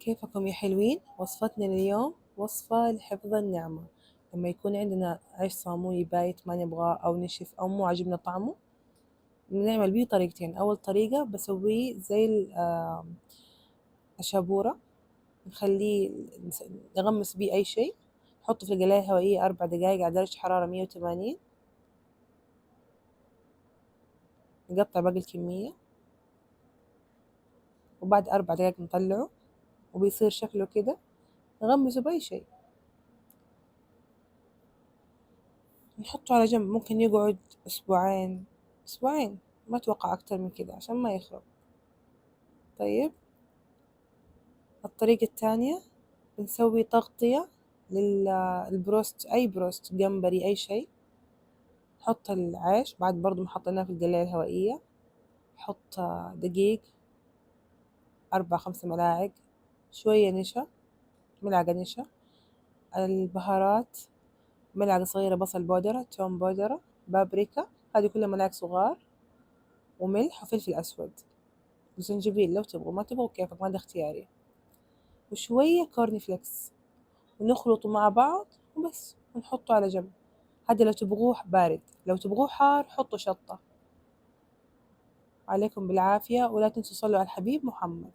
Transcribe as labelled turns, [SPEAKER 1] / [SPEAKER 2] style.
[SPEAKER 1] كيفكم يا حلوين؟ وصفتنا اليوم وصفة لحفظ النعمة. لما يكون عندنا عيش صامولي بايت ما نبغاه أو نشف أو مو عاجبنا طعمه، بنعمل بيه طريقتين. أول طريقة بسويه زي الشابورة، نخليه نغمس بيه أي شيء، نحطه في القلاية الهوائية 4 دقايق على درجة حرارة 180. نقطع باقي الكمية وبعد 4 دقايق نطلعه وبيصير شكله كده. نغمسه بأي شيء، نحطه على جنب، ممكن يقعد أسبوعين، أسبوعين ما أتوقع أكتر من كده عشان ما يخرب. طيب، الطريقة التانية بنسوي تغطية للبروست، أي بروست، جمبري، أي شيء. نحط العيش بعد برضو ما حطيناه في القلاية الهوائية، نحط دقيق 4 5 ملاعق، شوية نشا، ملعقة نشا، البهارات، ملعقة صغيرة بصل بودرة، توم بودرة، بابريكا، هذه كلها ملاعق صغار، وملح وفلفل أسود وزنجبيل لو تبغوا، ما تبغوا كيفك، ما ده اختياري، وشوية كورن فليكس، ونخلطه مع بعض وبس ونحطه على جنب. هذا لو تبغوه بارد، لو تبغوه حار حطوا شطة. عليكم بالعافية، ولا تنسوا صلوا على الحبيب محمد.